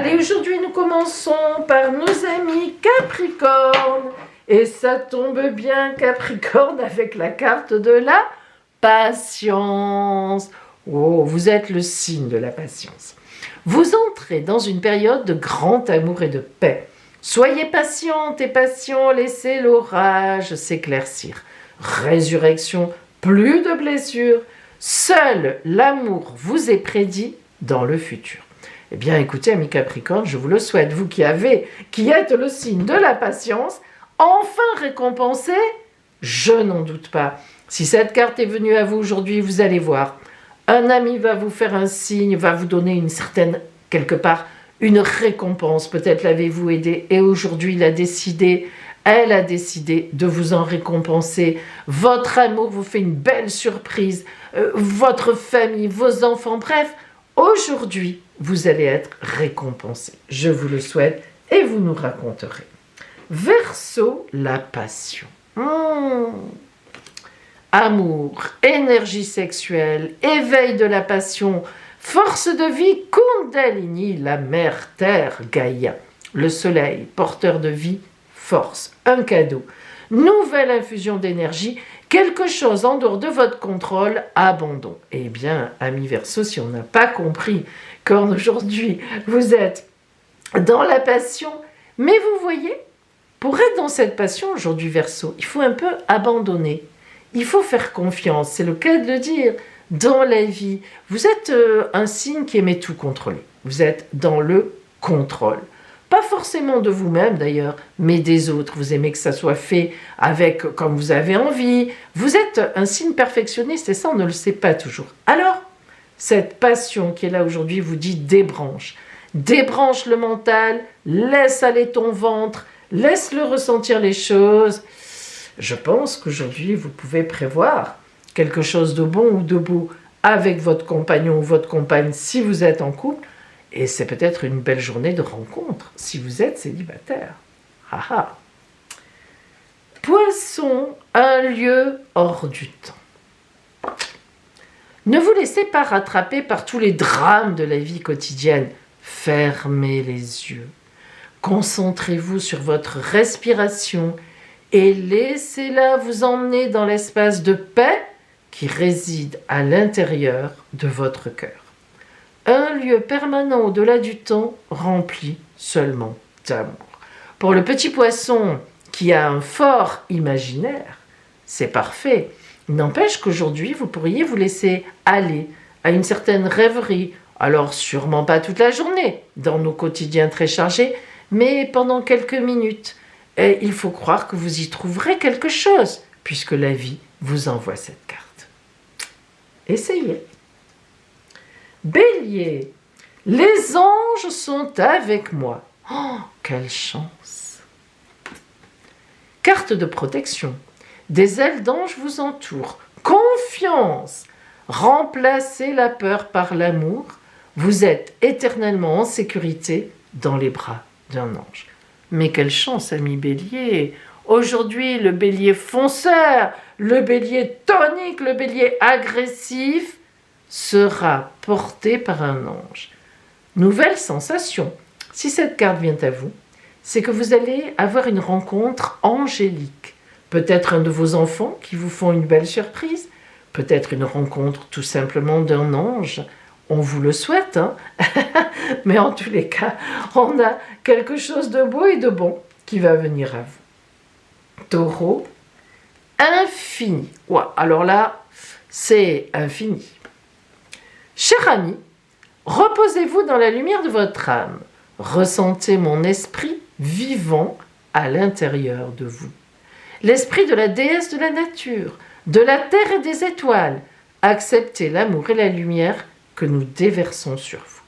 Allez, aujourd'hui nous commençons par nos amis Capricorne. Et ça tombe bien, Capricorne, avec la carte de la patience. Oh, vous êtes le signe de la patience. Vous entrez dans une période de grand amour et de paix. Soyez patiente et patient, laissez l'orage s'éclaircir. Résurrection, plus de blessures. Seul l'amour vous est prédit dans le futur. Eh bien, écoutez, amis Capricorne, je vous le souhaite, vous qui êtes le signe de la patience, enfin récompensé, je n'en doute pas. Si cette carte est venue à vous aujourd'hui, vous allez voir, un ami va vous faire un signe, va vous donner une certaine, quelque part, une récompense. Peut-être l'avez-vous aidé et aujourd'hui elle a décidé de vous en récompenser. Votre amour vous fait une belle surprise, votre famille, vos enfants, bref, aujourd'hui, vous allez être récompensé. Je vous le souhaite et vous nous raconterez. Verseau, la passion. Amour, énergie sexuelle, éveil de la passion, force de vie, Kundalini, la mère terre, Gaïa. Le soleil, porteur de vie, force, un cadeau. Nouvelle infusion d'énergie, quelque chose en dehors de votre contrôle, abandon. Eh bien, amis Verseau, si on n'a pas compris qu'aujourd'hui vous êtes dans la passion, mais vous voyez, pour être dans cette passion aujourd'hui Verseau, il faut un peu abandonner. Il faut faire confiance, c'est le cas de le dire. Dans la vie, vous êtes un signe qui aimait tout contrôler. Vous êtes dans le contrôle. Pas forcément de vous-même d'ailleurs, mais des autres. Vous aimez que ça soit fait avec comme vous avez envie. Vous êtes un signe perfectionniste et ça, on ne le sait pas toujours. Alors, cette passion qui est là aujourd'hui vous dit débranche. Débranche le mental, laisse aller ton ventre, laisse-le ressentir les choses. Je pense qu'aujourd'hui, vous pouvez prévoir quelque chose de bon ou de beau avec votre compagnon ou votre compagne si vous êtes en couple. Et c'est peut-être une belle journée de rencontre si vous êtes célibataire. Ah ah. Poisson, un lieu hors du temps. Ne vous laissez pas rattraper par tous les drames de la vie quotidienne. Fermez les yeux. Concentrez-vous sur votre respiration et laissez-la vous emmener dans l'espace de paix qui réside à l'intérieur de votre cœur. Un lieu permanent au-delà du temps rempli seulement d'amour. Pour le petit poisson qui a un fort imaginaire, c'est parfait. Il n'empêche qu'aujourd'hui, vous pourriez vous laisser aller à une certaine rêverie. Alors, sûrement pas toute la journée, dans nos quotidiens très chargés, mais pendant quelques minutes. Et il faut croire que vous y trouverez quelque chose, puisque la vie vous envoie cette carte. Essayez. Bélier, les anges sont avec moi. Oh, quelle chance! Carte de protection. Des ailes d'ange vous entourent. Confiance. Remplacez la peur par l'amour. Vous êtes éternellement en sécurité dans les bras d'un ange. Mais quelle chance, ami Bélier! Aujourd'hui, le Bélier fonceur, le Bélier tonique, le Bélier agressif sera porté par un ange. Nouvelle sensation. Si cette carte vient à vous, c'est que vous allez avoir une rencontre angélique. Peut-être un de vos enfants qui vous font une belle surprise. Peut-être une rencontre tout simplement d'un ange. On vous le souhaite, hein. Mais en tous les cas, on a quelque chose de beau et de bon qui va venir à vous. Taureau, infini. Ouais, alors là, c'est infini. Cher ami, reposez-vous dans la lumière de votre âme. Ressentez mon esprit vivant à l'intérieur de vous. L'esprit de la déesse de la nature, de la terre et des étoiles. Acceptez l'amour et la lumière que nous déversons sur vous.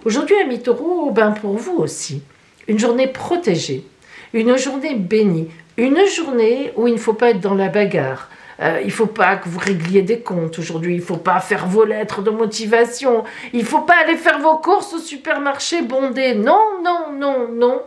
Aujourd'hui, ami Taureau, pour vous aussi, une journée protégée, une journée bénie, une journée où il ne faut pas être dans la bagarre. Il ne faut pas que vous régliez des comptes aujourd'hui, il ne faut pas faire vos lettres de motivation, il ne faut pas aller faire vos courses au supermarché bondé. Non, non, non, non.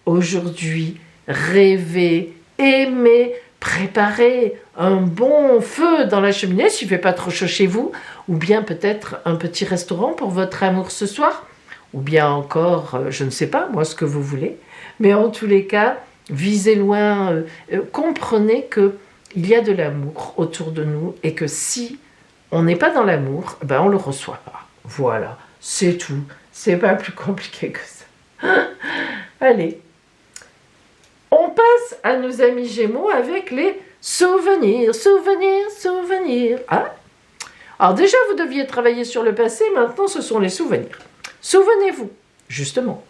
Aujourd'hui, rêvez, aimez, préparez un bon feu dans la cheminée s'il ne fait pas trop chaud chez vous, ou bien peut-être un petit restaurant pour votre amour ce soir. ou bien encore, je ne sais pas, moi, ce que vous voulez. Mais en tous les cas, visez loin, comprenez qu'il y a de l'amour autour de nous et que si on n'est pas dans l'amour, ben on ne le reçoit pas. Voilà, c'est tout. C'est pas plus compliqué que ça. Allez, on passe à nos amis Gémeaux avec les souvenirs, souvenirs, souvenirs. Ah, alors déjà, vous deviez travailler sur le passé, maintenant ce sont les souvenirs. Souvenez-vous, justement,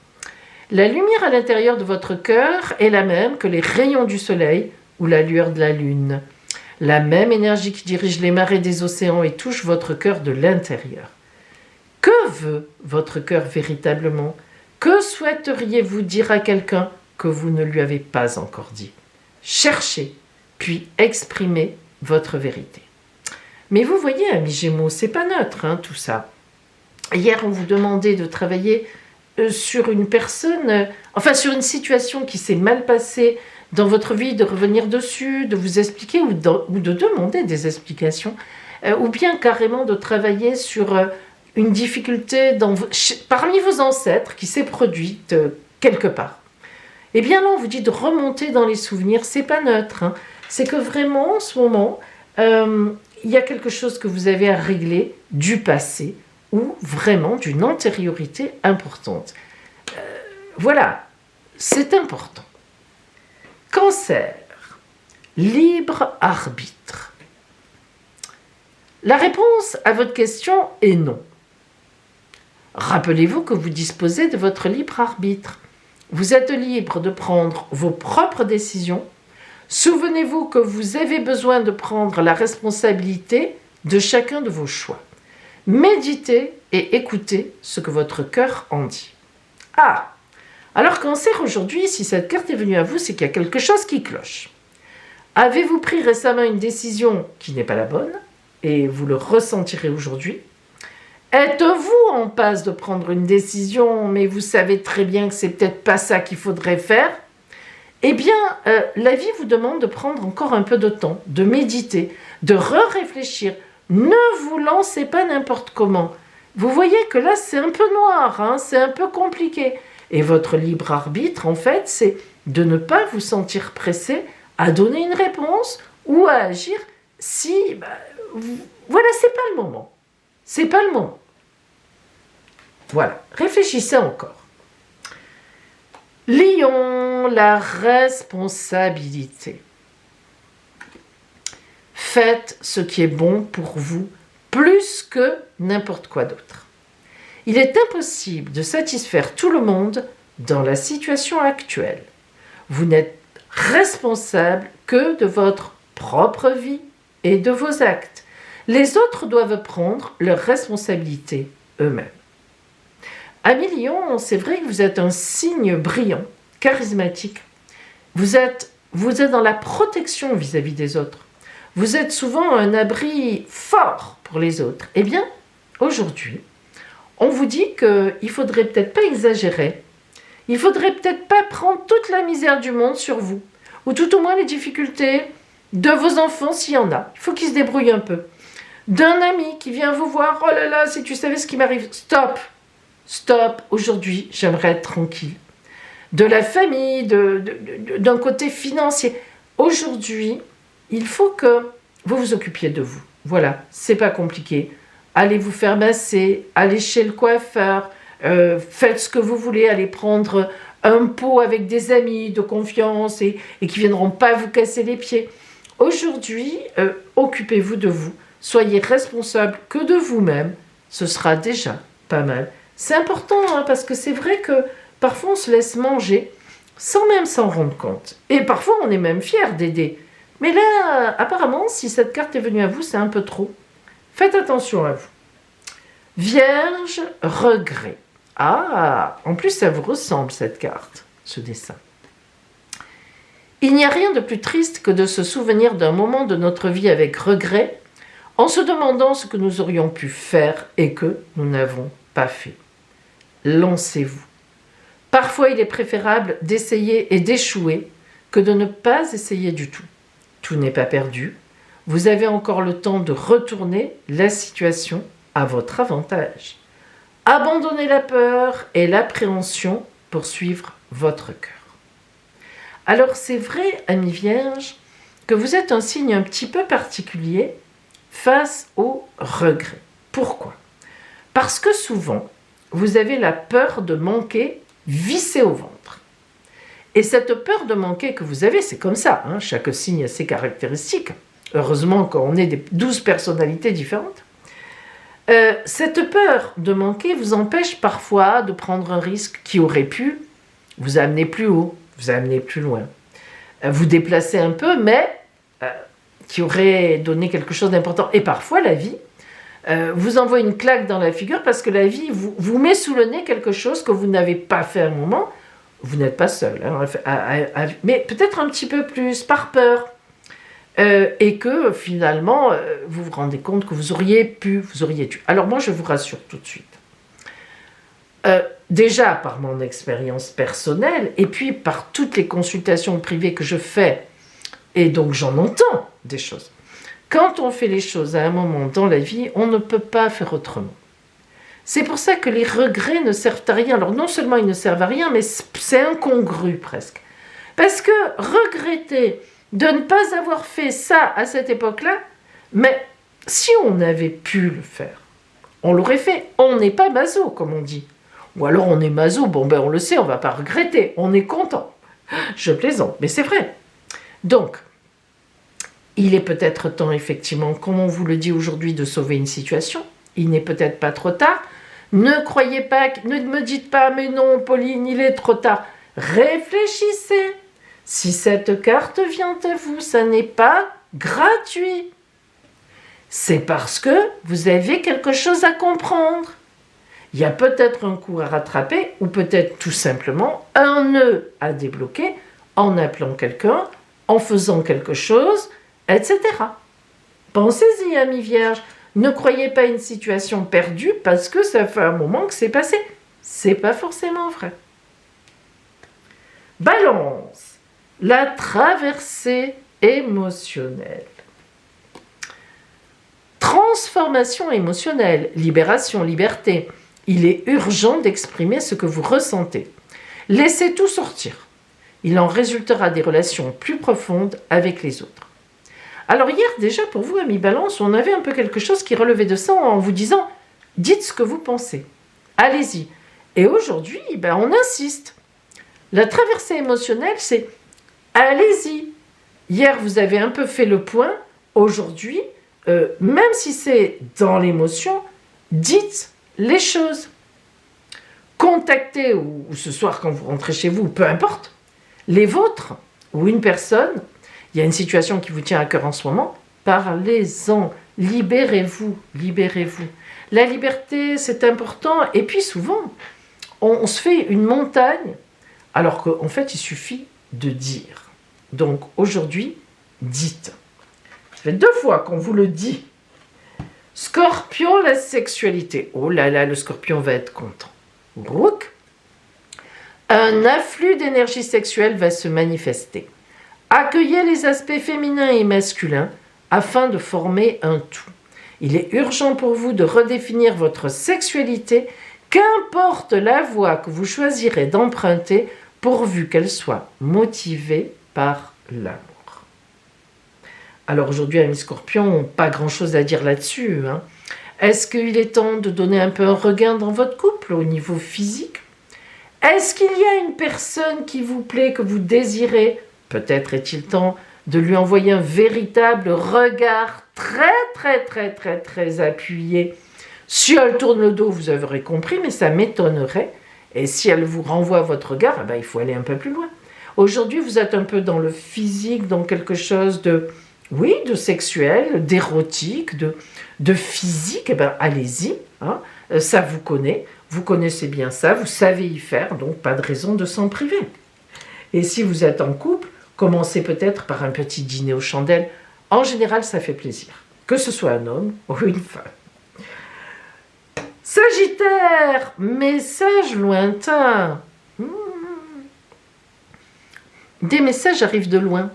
la lumière à l'intérieur de votre cœur est la même que les rayons du soleil ou la lueur de la lune. La même énergie qui dirige les marées des océans et touche votre cœur de l'intérieur. Que veut votre cœur véritablement? Que souhaiteriez-vous dire à quelqu'un que vous ne lui avez pas encore dit? Cherchez, puis exprimez votre vérité. Mais vous voyez, amis Gémeaux, c'est pas neutre, tout ça. Hier, on vous demandait de travailler sur une personne, sur une situation qui s'est mal passée dans votre vie, de revenir dessus, de vous expliquer ou de demander des explications, ou bien carrément de travailler sur une difficulté parmi vos ancêtres qui s'est produite quelque part. Eh bien là, on vous dit de remonter dans les souvenirs, c'est pas neutre. C'est que vraiment, en ce moment, il y a quelque chose que vous avez à régler du passé ou vraiment d'une antériorité importante. Voilà, c'est important. Cancer, libre arbitre. La réponse à votre question est non. Rappelez-vous que vous disposez de votre libre arbitre. Vous êtes libre de prendre vos propres décisions. Souvenez-vous que vous avez besoin de prendre la responsabilité de chacun de vos choix. Méditez et écoutez ce que votre cœur en dit. Ah, alors Cancer, aujourd'hui, si cette carte est venue à vous, c'est qu'il y a quelque chose qui cloche. Avez-vous pris récemment une décision qui n'est pas la bonne et vous le ressentirez aujourd'hui? Êtes-vous en passe de prendre une décision, mais vous savez très bien que c'est peut-être pas ça qu'il faudrait faire? Eh bien, la vie vous demande de prendre encore un peu de temps, de méditer, de réfléchir. Ne vous lancez pas n'importe comment. Vous voyez que là, c'est un peu noir, c'est un peu compliqué. Et votre libre arbitre, en fait, c'est de ne pas vous sentir pressé à donner une réponse ou à agir si... voilà, c'est pas le moment. C'est pas le moment. Voilà, réfléchissez encore. Lion, la responsabilité. Faites ce qui est bon pour vous, plus que n'importe quoi d'autre. Il est impossible de satisfaire tout le monde dans la situation actuelle. Vous n'êtes responsable que de votre propre vie et de vos actes. Les autres doivent prendre leurs responsabilités eux-mêmes. Amis Lion, c'est vrai que vous êtes un signe brillant, charismatique. Vous êtes dans la protection vis-à-vis des autres. Vous êtes souvent un abri fort pour les autres. Eh bien, aujourd'hui, on vous dit qu'il ne faudrait peut-être pas exagérer. Il ne faudrait peut-être pas prendre toute la misère du monde sur vous. Ou tout au moins les difficultés de vos enfants, s'il y en a. Il faut qu'ils se débrouillent un peu. D'un ami qui vient vous voir. Oh là là, si tu savais ce qui m'arrive. Stop. Stop. Aujourd'hui, j'aimerais être tranquille. De la famille, d'un côté financier. Aujourd'hui, il faut que vous vous occupiez de vous. Voilà, c'est pas compliqué. Allez vous faire masser, allez chez le coiffeur, faites ce que vous voulez, allez prendre un pot avec des amis de confiance et qui viendront pas vous casser les pieds. Aujourd'hui, occupez-vous de vous. Soyez responsable que de vous-même. Ce sera déjà pas mal. C'est important parce que c'est vrai que parfois on se laisse manger sans même s'en rendre compte. Et parfois on est même fier d'aider. Mais là, apparemment, si cette carte est venue à vous, c'est un peu trop. Faites attention à vous. Vierge, regret. Ah, en plus ça vous ressemble cette carte, ce dessin. Il n'y a rien de plus triste que de se souvenir d'un moment de notre vie avec regret, en se demandant ce que nous aurions pu faire et que nous n'avons pas fait. Lancez-vous. Parfois, il est préférable d'essayer et d'échouer que de ne pas essayer du tout. Tout n'est pas perdu. Vous avez encore le temps de retourner la situation à votre avantage. Abandonnez la peur et l'appréhension pour suivre votre cœur. Alors c'est vrai, amis vierges, que vous êtes un signe un petit peu particulier face au regret. Pourquoi ? Parce que souvent, vous avez la peur de manquer vissée au ventre. Et cette peur de manquer que vous avez, c'est comme ça, hein, chaque signe a ses caractéristiques. Heureusement qu'on est des 12 personnalités différentes. Cette peur de manquer vous empêche parfois de prendre un risque qui aurait pu vous amener plus haut, vous amener plus loin, vous déplacer un peu, mais qui aurait donné quelque chose d'important. Et parfois, la vie vous envoie une claque dans la figure parce que la vie vous met sous le nez quelque chose que vous n'avez pas fait à un moment. Vous n'êtes pas seul, hein, mais peut-être un petit peu plus par peur. Et que finalement, vous vous rendez compte que vous auriez dû. Alors moi, je vous rassure tout de suite. Déjà par mon expérience personnelle, et puis par toutes les consultations privées que je fais, et donc j'en entends des choses. Quand on fait les choses à un moment dans la vie, on ne peut pas faire autrement. C'est pour ça que les regrets ne servent à rien. Alors non seulement ils ne servent à rien, mais c'est incongru presque. Parce que regretter de ne pas avoir fait ça à cette époque-là, mais si on avait pu le faire, on l'aurait fait. On n'est pas maso, comme on dit. Ou alors on est maso, on le sait, on ne va pas regretter, on est content. Je plaisante, mais c'est vrai. Donc, il est peut-être temps, effectivement, comme on vous le dit aujourd'hui, de sauver une situation. Il n'est peut-être pas trop tard. Ne croyez pas, ne me dites pas, mais non, Pauline, il est trop tard. Réfléchissez. Si cette carte vient à vous, ça n'est pas gratuit. C'est parce que vous avez quelque chose à comprendre. Il y a peut-être un coup à rattraper ou peut-être tout simplement un nœud à débloquer en appelant quelqu'un, en faisant quelque chose, etc. Pensez-y, amis vierges. Ne croyez pas une situation perdue parce que ça fait un moment que c'est passé. C'est pas forcément vrai. Balance. La traversée émotionnelle. Transformation émotionnelle, libération, liberté. Il est urgent d'exprimer ce que vous ressentez. Laissez tout sortir. Il en résultera des relations plus profondes avec les autres. Alors hier, déjà pour vous, amis Balance, on avait un peu quelque chose qui relevait de ça en vous disant « dites ce que vous pensez, allez-y ». Et aujourd'hui, on insiste. La traversée émotionnelle, c'est « allez-y ». Hier, vous avez un peu fait le point. Aujourd'hui, même si c'est dans l'émotion, dites les choses. Contactez, ou ce soir quand vous rentrez chez vous, peu importe, les vôtres ou une personne. Il y a une situation qui vous tient à cœur en ce moment, parlez-en, libérez-vous, libérez-vous. La liberté, c'est important, et puis souvent, on se fait une montagne, alors qu'en fait, il suffit de dire. Donc aujourd'hui, dites. Ça fait 2 fois qu'on vous le dit. Scorpion, la sexualité. Oh là là, le scorpion va être content. Rouk. Un afflux d'énergie sexuelle va se manifester. Accueillez les aspects féminins et masculins afin de former un tout. Il est urgent pour vous de redéfinir votre sexualité, qu'importe la voie que vous choisirez d'emprunter, pourvu qu'elle soit motivée par l'amour. Alors aujourd'hui, amis Scorpions, pas grand-chose à dire là-dessus. Est-ce qu'il est temps de donner un peu un regain dans votre couple au niveau physique ? Est-ce qu'il y a une personne qui vous plaît, que vous désirez ? Peut-être est-il temps de lui envoyer un véritable regard très appuyé. Si elle tourne le dos, vous aurez compris, mais ça m'étonnerait. Et si elle vous renvoie votre regard, il faut aller un peu plus loin. Aujourd'hui, vous êtes un peu dans le physique, dans quelque chose de sexuel, d'érotique, de physique. Allez-y, ça vous connaît. Vous connaissez bien ça, vous savez y faire, donc pas de raison de s'en priver. Et si vous êtes en couple, commencez peut-être par un petit dîner aux chandelles. En général, ça fait plaisir, que ce soit un homme ou une femme. Sagittaire, message lointain. Des messages arrivent de loin.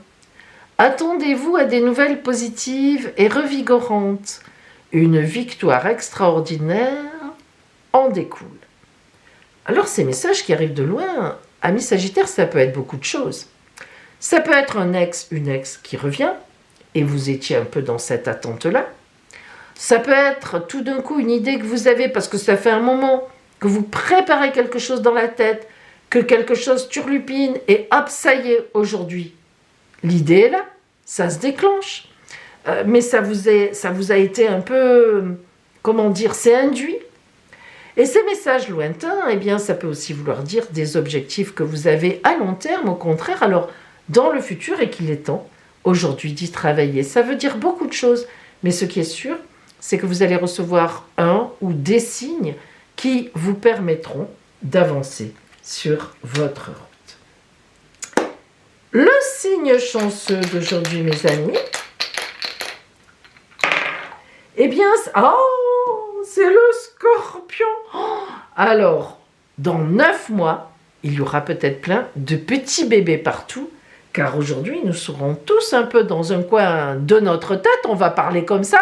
Attendez-vous à des nouvelles positives et revigorantes. Une victoire extraordinaire en découle. Alors ces messages qui arrivent de loin, amis Sagittaire, ça peut être beaucoup de choses. Ça peut être un ex, une ex qui revient, et vous étiez un peu dans cette attente-là. Ça peut être tout d'un coup une idée que vous avez, parce que ça fait un moment que vous préparez quelque chose dans la tête, que quelque chose turlupine, et hop, ça y est, aujourd'hui. L'idée est là, ça se déclenche. Mais ça vous a été un peu, comment dire, c'est induit. Et ces messages lointains, eh bien, ça peut aussi vouloir dire des objectifs que vous avez à long terme, au contraire, alors dans le futur, et qu'il est temps aujourd'hui d'y travailler. Ça veut dire beaucoup de choses, mais ce qui est sûr, c'est que vous allez recevoir un ou des signes qui vous permettront d'avancer sur votre route. Le signe chanceux d'aujourd'hui, mes amis, eh bien, c'est le Scorpion. Alors, dans 9 mois, il y aura peut-être plein de petits bébés partout, car aujourd'hui, nous serons tous un peu dans un coin de notre tête, on va parler comme ça,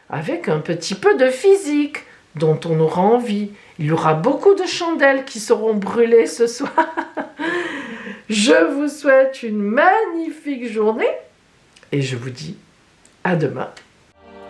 avec un petit peu de physique dont on aura envie. Il y aura beaucoup de chandelles qui seront brûlées ce soir. Je vous souhaite une magnifique journée et je vous dis à demain.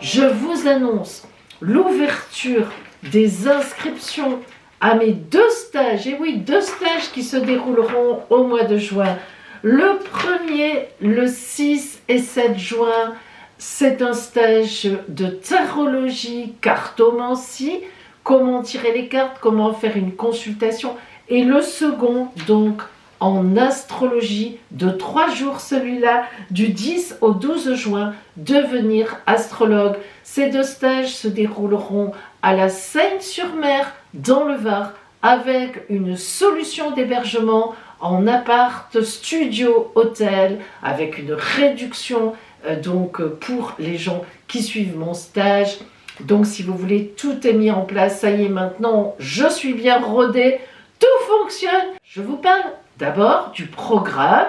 Je vous annonce l'ouverture des inscriptions à mes 2 stages. Et oui, 2 stages qui se dérouleront au mois de juin. Le premier, le 6 et 7 juin, c'est un stage de tarologie, cartomancie, comment tirer les cartes, comment faire une consultation. Et le second, donc, en astrologie, de 3 jours celui-là, du 10 au 12 juin, devenir astrologue. Ces 2 stages se dérouleront à la Seyne-sur-Mer, dans le Var, avec une solution d'hébergement en appart, studio, hôtel, avec une réduction donc pour les gens qui suivent mon stage. Donc si vous voulez, tout est mis en place, ça y est maintenant, je suis bien rodée, tout fonctionne. Je vous parle d'abord du programme,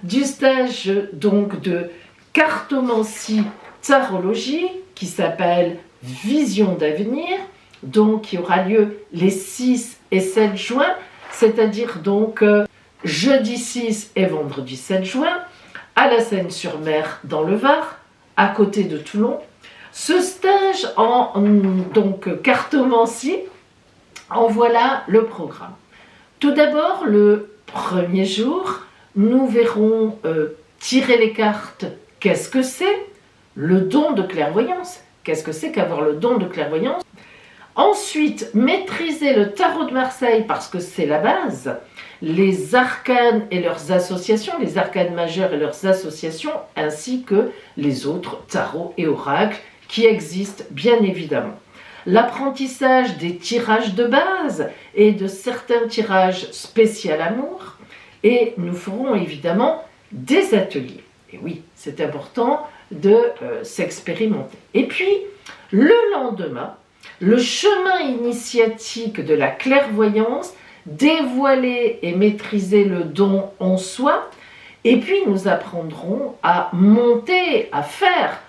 du stage donc de cartomancie tarologie qui s'appelle Vision d'avenir, donc qui aura lieu les 6 et 7 juin, c'est-à-dire donc jeudi 6 et vendredi 7 juin, à la Seyne-sur-Mer dans le Var, à côté de Toulon. Ce stage en donc cartomancie, en voilà le programme. Tout d'abord, le premier jour, nous verrons tirer les cartes. Qu'est-ce que c'est? Le don de clairvoyance. Qu'est-ce que c'est qu'avoir le don de clairvoyance? Ensuite, maîtriser le tarot de Marseille parce que c'est la base. Les arcanes et leurs associations, les arcanes majeures et leurs associations, ainsi que les autres tarots et oracles qui existent bien évidemment. L'apprentissage des tirages de base et de certains tirages spécial amour. Et nous ferons évidemment des ateliers. Et oui, c'est important de s'expérimenter. Et puis, le lendemain, le chemin initiatique de la clairvoyance, dévoiler et maîtriser le don en soi. Et puis, nous apprendrons à monter, à faire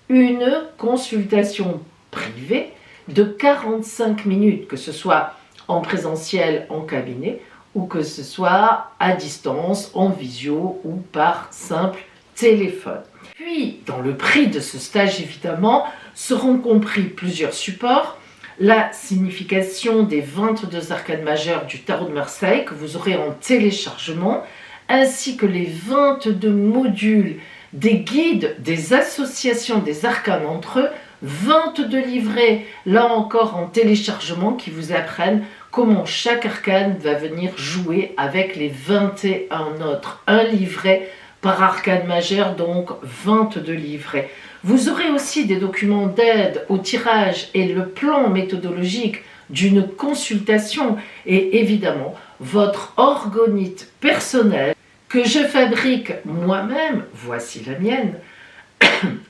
une consultation privée de 45 minutes, que ce soit en présentiel, en cabinet, ou que ce soit à distance, en visio ou par simple téléphone. Puis, dans le prix de ce stage, évidemment, seront compris plusieurs supports. La signification des 22 arcanes majeures du tarot de Marseille que vous aurez en téléchargement, ainsi que les 22 modules des guides, des associations, des arcanes entre eux, 22 livrets, là encore en téléchargement, qui vous apprennent comment chaque arcane va venir jouer avec les 21 autres. Un livret par arcane majeur, donc 22 livrets. Vous aurez aussi des documents d'aide au tirage et le plan méthodologique d'une consultation et évidemment votre orgonite personnelle que je fabrique moi-même, voici la mienne,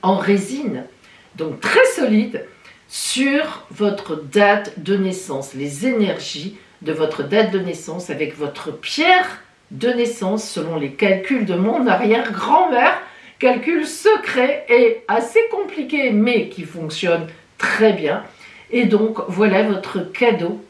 en résine, donc très solide, sur votre date de naissance, les énergies de votre date de naissance avec votre pierre de naissance selon les calculs de mon arrière-grand-mère, calcul secret et assez compliqué mais qui fonctionne très bien. Et donc voilà votre cadeau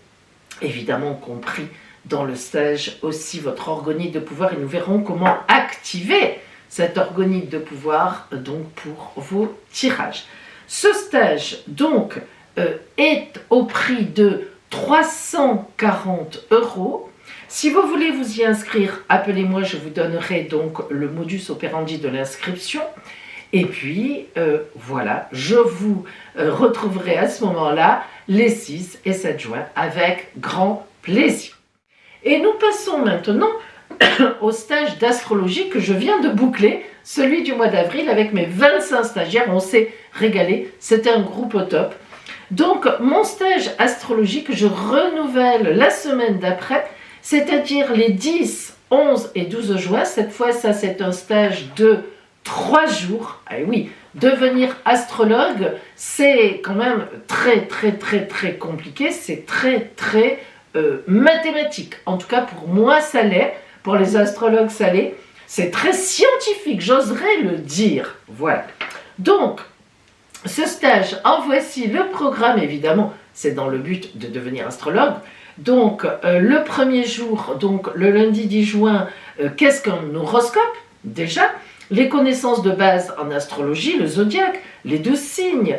évidemment compris dans le stage aussi votre orgonite de pouvoir, et nous verrons comment activer cette orgonite de pouvoir donc pour vos tirages. Ce stage donc est au prix de 340 €. Si vous voulez vous y inscrire, appelez-moi, je vous donnerai donc le modus operandi de l'inscription. Et puis, voilà, je vous retrouverai à ce moment-là les 6 et 7 juin avec grand plaisir. Et nous passons maintenant au stage d'astrologie que je viens de boucler, celui du mois d'avril avec mes 25 stagiaires. On s'est régalé, c'était un groupe au top. Donc, mon stage astrologie que je renouvelle la semaine d'après, c'est-à-dire les 10, 11 et 12 juin. Cette fois, ça, c'est un stage de 3 jours. Ah oui, devenir astrologue, c'est quand même très compliqué. C'est très mathématique. En tout cas, pour moi, ça l'est. Pour les astrologues, ça l'est. C'est très scientifique, j'oserais le dire. Voilà. Donc, ce stage, en voici le programme, évidemment. C'est dans le but de devenir astrologue. Donc, le premier jour, donc le lundi 10 juin, qu'est-ce qu'un horoscope? Déjà, les connaissances de base en astrologie, le zodiaque, les 12 signes,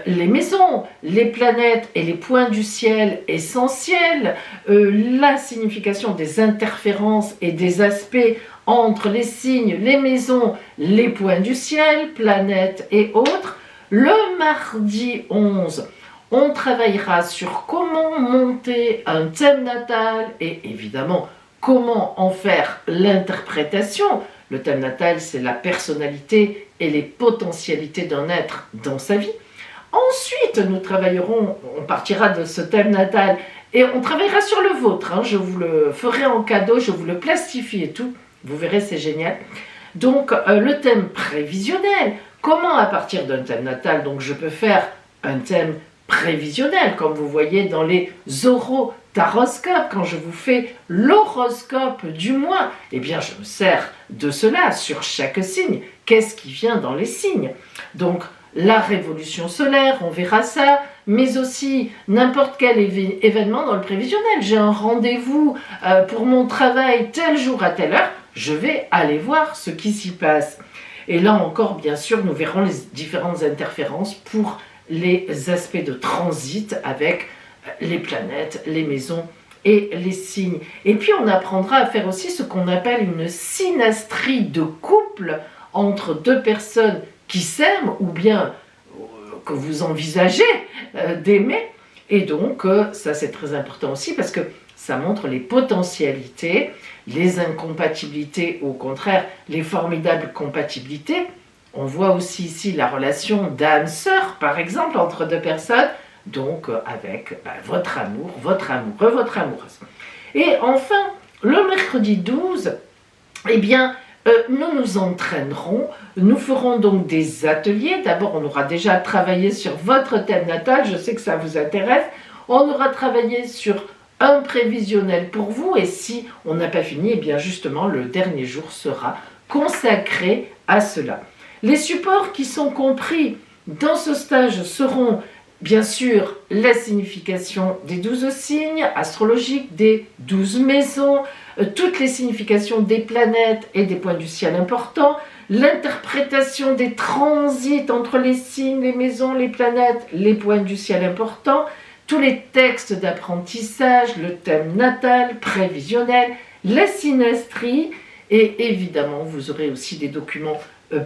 les maisons, les planètes et les points du ciel essentiels, la signification des interférences et des aspects entre les signes, les maisons, les points du ciel, planètes et autres. Le mardi 11, on travaillera sur comment monter un thème natal et évidemment comment en faire l'interprétation. Le thème natal, c'est la personnalité et les potentialités d'un être dans sa vie. Ensuite, nous travaillerons, on partira de ce thème natal et on travaillera sur le vôtre. Hein. Je vous le ferai en cadeau, je vous le plastifie et tout. Vous verrez, c'est génial. Donc, le thème prévisionnel. Comment, à partir d'un thème natal, donc je peux faire un thème prévisionnel, comme vous voyez dans les orotaroscopes, quand je vous fais l'horoscope du mois, eh bien je me sers de cela sur chaque signe. Qu'est-ce qui vient dans les signes? Donc la révolution solaire, on verra ça, mais aussi n'importe quel événement dans le prévisionnel. J'ai un rendez-vous pour mon travail tel jour à telle heure, je vais aller voir ce qui s'y passe. Et là encore, bien sûr, nous verrons les différentes interférences pour les aspects de transit avec les planètes, les maisons et les signes. Et puis on apprendra à faire aussi ce qu'on appelle une synastrie de couple entre deux personnes qui s'aiment ou bien que vous envisagez d'aimer. Et donc ça c'est très important aussi parce que ça montre les potentialités, les incompatibilités, au contraire les formidables compatibilités. On voit aussi ici la relation d'âme-sœur, par exemple, entre deux personnes, donc avec votre amour, votre amoureux, votre amoureuse. Et enfin, le mercredi 12, eh bien, nous nous entraînerons, nous ferons donc des ateliers. D'abord, on aura déjà travaillé sur votre thème natal, je sais que ça vous intéresse. On aura travaillé sur un prévisionnel pour vous, et si on n'a pas fini, eh bien justement, le dernier jour sera consacré à cela. Les supports qui sont compris dans ce stage seront bien sûr la signification des 12 signes astrologiques, des 12 maisons, toutes les significations des planètes et des points du ciel importants, l'interprétation des transits entre les signes, les maisons, les planètes, les points du ciel importants, tous les textes d'apprentissage, le thème natal, prévisionnel, la synastrie, et évidemment vous aurez aussi des documents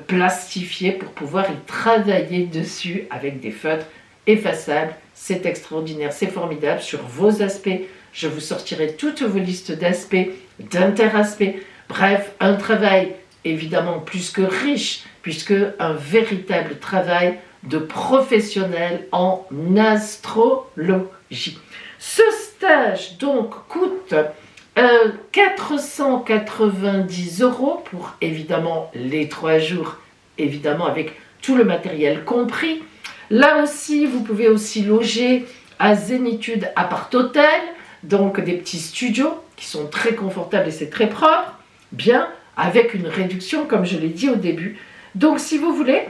plastifiés pour pouvoir y travailler dessus avec des feutres effaçables. C'est extraordinaire, c'est formidable sur vos aspects. Je vous sortirai toutes vos listes d'aspects, interaspects. Bref, un travail évidemment plus que riche, puisque un véritable travail de professionnel en astrologie. Ce stage donc coûte 490 € pour évidemment les 3 jours, évidemment avec tout le matériel compris. Là aussi, vous pouvez aussi loger à Zénitude Appart Hôtel, donc des petits studios qui sont très confortables et c'est très propre, bien, avec une réduction comme je l'ai dit au début. Donc si vous voulez,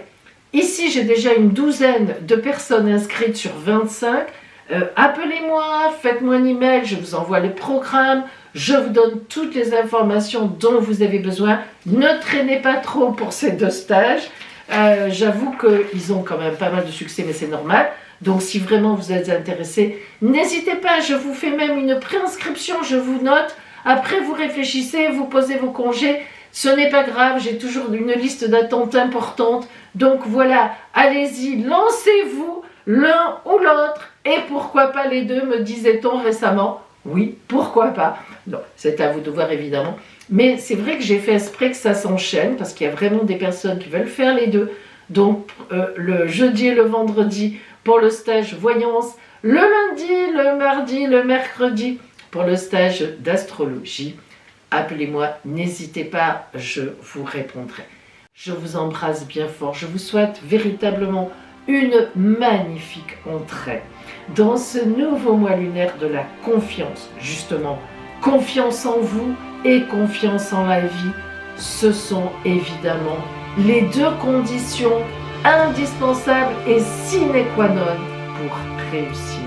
ici j'ai déjà une douzaine de personnes inscrites sur 25. Appelez-moi, faites-moi un email, je vous envoie les programmes, je vous donne toutes les informations dont vous avez besoin. Ne traînez pas trop pour ces 2 stages. J'avoue qu'ils ont quand même pas mal de succès, mais c'est normal. Donc si vraiment vous êtes intéressé, n'hésitez pas, je vous fais même une préinscription, je vous note. Après vous réfléchissez, vous posez vos congés. Ce n'est pas grave, j'ai toujours une liste d'attente importante. Donc voilà, allez-y, lancez-vous l'un ou l'autre. Et pourquoi pas les 2, me disait-on récemment. Oui, pourquoi pas. Non, c'est à vous de voir évidemment. Mais c'est vrai que j'ai fait exprès que ça s'enchaîne parce qu'il y a vraiment des personnes qui veulent faire les 2. Donc le jeudi et le vendredi pour le stage voyance, le lundi, le mardi, le mercredi pour le stage d'astrologie. Appelez-moi, n'hésitez pas, je vous répondrai. Je vous embrasse bien fort, je vous souhaite véritablement une magnifique entrée dans ce nouveau mois lunaire de la confiance. Justement, confiance en vous et confiance en la vie, ce sont évidemment les 2 conditions indispensables et sine qua non pour réussir.